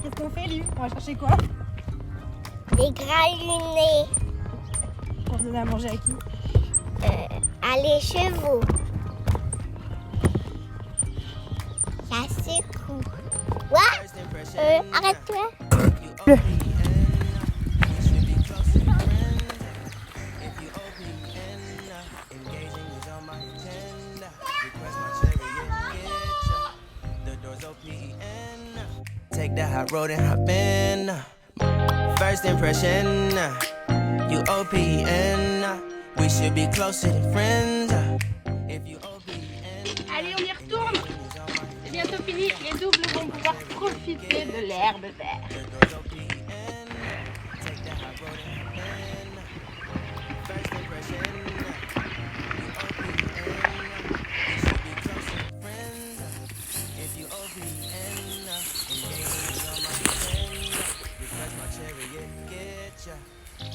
Qu'est-ce qu'on fait, lui? On va chercher quoi? Des gralunés. Pour donner à manger à qui? À les chevaux. Ça secoue. Quoi? Arrête-toi. Take the hot road and hop in. First impression, you OPN. We should be closer than friends. If you OPN. Allez, on y retourne. C'est bientôt fini. Les doubles vont pouvoir profiter de l'herbe verte.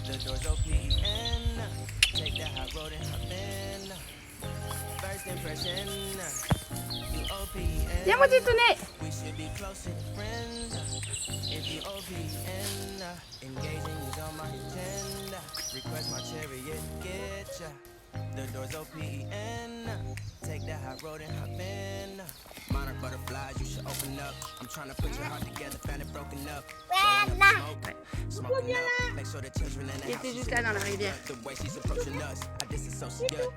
The doors OPN. Take the hot road and hop in. First impression, you OPN. Viens, mon titounet. We should be closer than friends. If you OPN, engaging is on my agenda. Request my chariot, get ya. The doors OPN. Take the hot road and hop in. Monarch butterflies, you should open up. I'm trying to put your heart together, found it broken up. Smoking up, make sure the children in the Il house. était juste là dans la rivière. The way she's approaching us, I disassociate,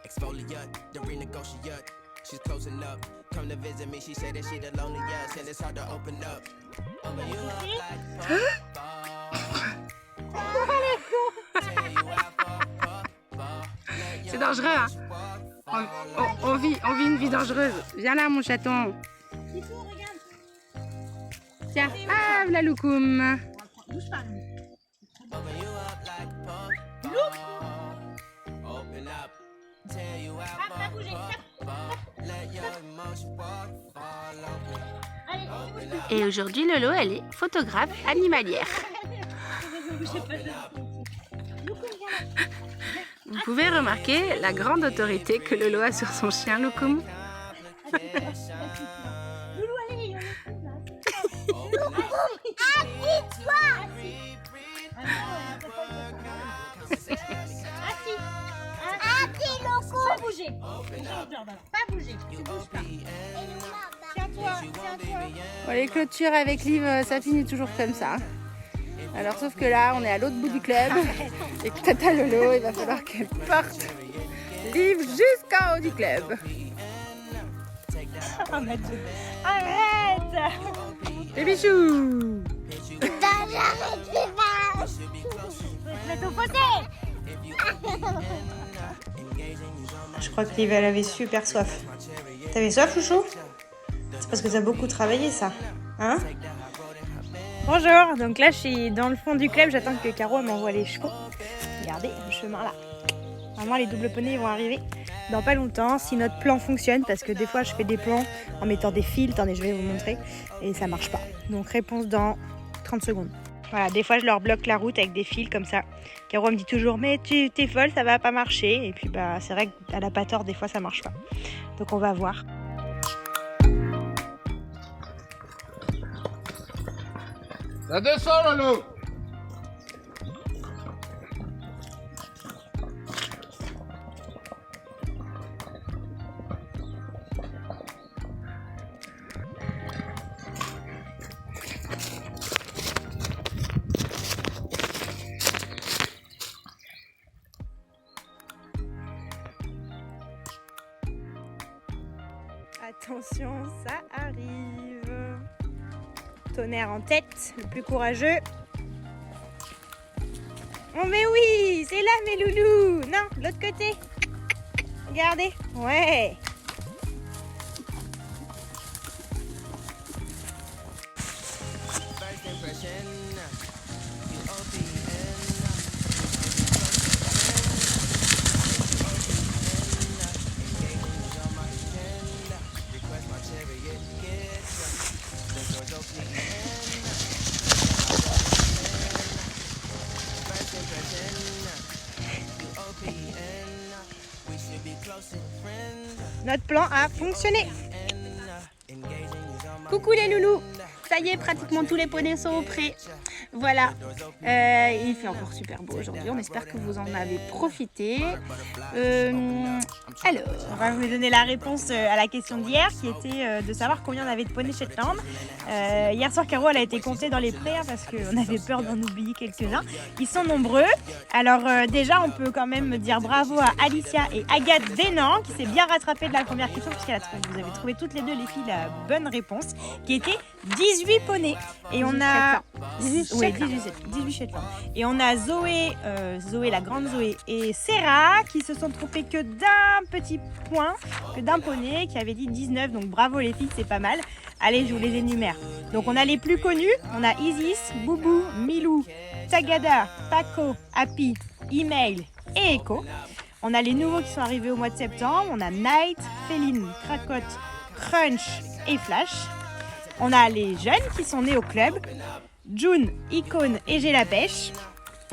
exfoliate, the renegotiate. She's closing up, come to visit me. She said that she the loneliest, and it's hard to open up. Open you up like C'est dangereux, hein? On vit une vie dangereuse. Viens là, mon chaton. Tiens, ah, la loukoum. Bouge pas. open you up like open up, tear you out, let your emotion fall open. Et aujourd'hui, Lolo, elle est photographe animalière. Vous pouvez remarquer la grande autorité que Lolo a sur son chien, Loukoum. Pas bouger. Pas bouger. Tu bouges pas. Tiens-toi. Bon, les clôtures avec Liv, ça finit toujours comme ça. Alors sauf que là, on est à l'autre bout du club et que Tata Lolo, il va falloir qu'elle porte Liv jusqu'en haut du club. Arrête. Les bichous. J'arrête au fossé. Je crois que Liv, elle avait super soif. T'avais soif, chouchou? C'est parce que t'as beaucoup travaillé, ça. Hein? Bonjour, donc là je suis dans le fond du club, j'attends que Caro m'envoie les chevaux. Regardez le chemin là. Normalement les doubles poneys vont arriver dans pas longtemps si notre plan fonctionne, parce que des fois je fais des plans en mettant des fils, attendez je vais vous montrer, et ça marche pas. Donc réponse dans 30 secondes. Voilà, des fois je leur bloque la route avec des fils comme ça. Caro me dit toujours mais tu t'es folle, ça va pas marcher, et puis bah c'est vrai qu'elle a pas tort, des fois ça marche pas. Donc on va voir. Ça descend, Lolo. Attention, ça arrive. Tonnerre en tête, le plus courageux. Oh mais oui, c'est là mes loulous. Non, de l'autre côté. Regardez. Ouais. First impression, you OPN. Request my chariot, get ya. The doors OPN. First impression, you OPN. We should be close and friends. Notre plan a fonctionné. Engaging Coucou les loulous. Ça y est, pratiquement tous les poneys sont au pré. Voilà, il fait encore super beau aujourd'hui, on espère que vous en avez profité. Alors, On va vous donner la réponse à la question d'hier qui était de savoir combien on avait de poneys Shetland. Hier soir, Caro elle a été comptée dans les prés parce qu'on avait peur d'en oublier quelques-uns. Ils sont nombreux. Alors déjà, on peut quand même dire bravo à Alicia et Agathe Vénan qui s'est bien rattrapée de la première question puisqu'elle a trouvé, vous avez trouvé toutes les deux les filles la bonne réponse qui était 18 poneys. Et on a 18 Shetland. Et on a Zoé, la grande Zoé et Sarah qui se sont trompées que d'un petit point, que d'un poney qui avait dit 19. Donc bravo les filles, c'est pas mal. Allez, je vous les énumère. Donc on a les plus connus. On a Isis, Boubou, Milou, Tagada, Paco, Happy, Email et Echo. On a les nouveaux qui sont arrivés au mois de septembre. On a Night, Féline, Cracotte, Crunch et Flash. On a les jeunes qui sont nés au club. June, Icône et J'ai la pêche.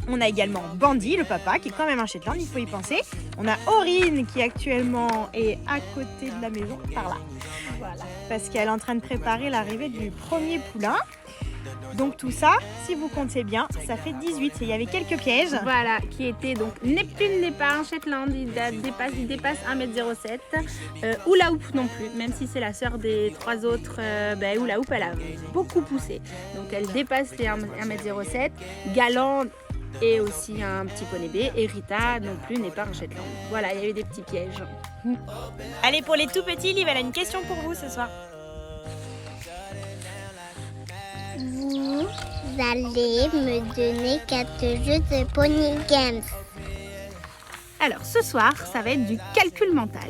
On a également Bandy, le papa, qui est quand même un Shetland, il faut y penser. On a Aurine qui actuellement est à côté de la maison, par là. Voilà. Parce qu'elle est en train de préparer l'arrivée du premier poulain. Donc tout ça, si vous comptez bien, ça fait 18. Et il y avait quelques pièges. voilà, qui était donc Neptune n'est pas un Shetland, il dépasse 1m07. Hula Hoop non plus, même si c'est la sœur des 3 autres, Hula Hoop elle a beaucoup poussé. Donc elle dépasse les 1m07. Galant est aussi un petit poney B. Et Rita non plus n'est pas un Shetland. Voilà, il y a eu des petits pièges. Allez, pour les tout petits, Liv, elle a une question pour vous ce soir. Vous allez me donner 4 jeux de Pony Games. Alors ce soir, ça va être du calcul mental.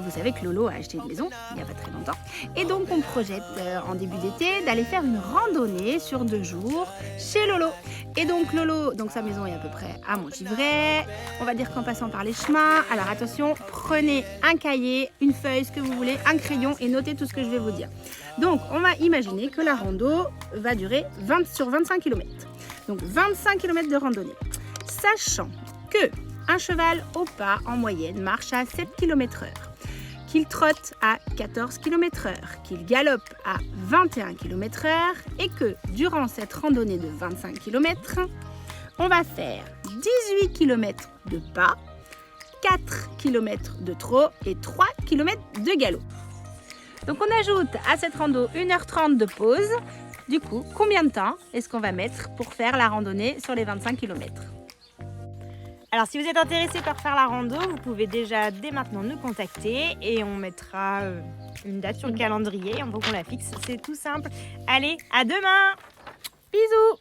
Vous savez que Lolo a acheté une maison il n'y a pas très longtemps. Et donc on projette en début d'été d'aller faire une randonnée sur 2 jours chez Lolo. Et donc Lolo, donc sa maison est à peu près à Montgivray. On va dire qu'en passant par les chemins, alors attention, prenez un cahier, une feuille, ce que vous voulez, un crayon et notez tout ce que je vais vous dire. Donc on va imaginer que la rando va durer 25 km. Donc 25 km de randonnée. Sachant que un cheval au pas en moyenne marche à 7 km/h, qu'il trotte à 14 km/h, qu'il galope à 21 km/h et que durant cette randonnée de 25 km, on va faire 18 km de pas, 4 km de trot et 3 km de galop. Donc on ajoute à cette rando 1h30 de pause. Du coup, combien de temps est-ce qu'on va mettre pour faire la randonnée sur les 25 km ? Alors si vous êtes intéressé par faire la rando, vous pouvez déjà dès maintenant nous contacter et on mettra une date sur le calendrier, donc on la fixe, c'est tout simple. Allez, à demain! Bisous!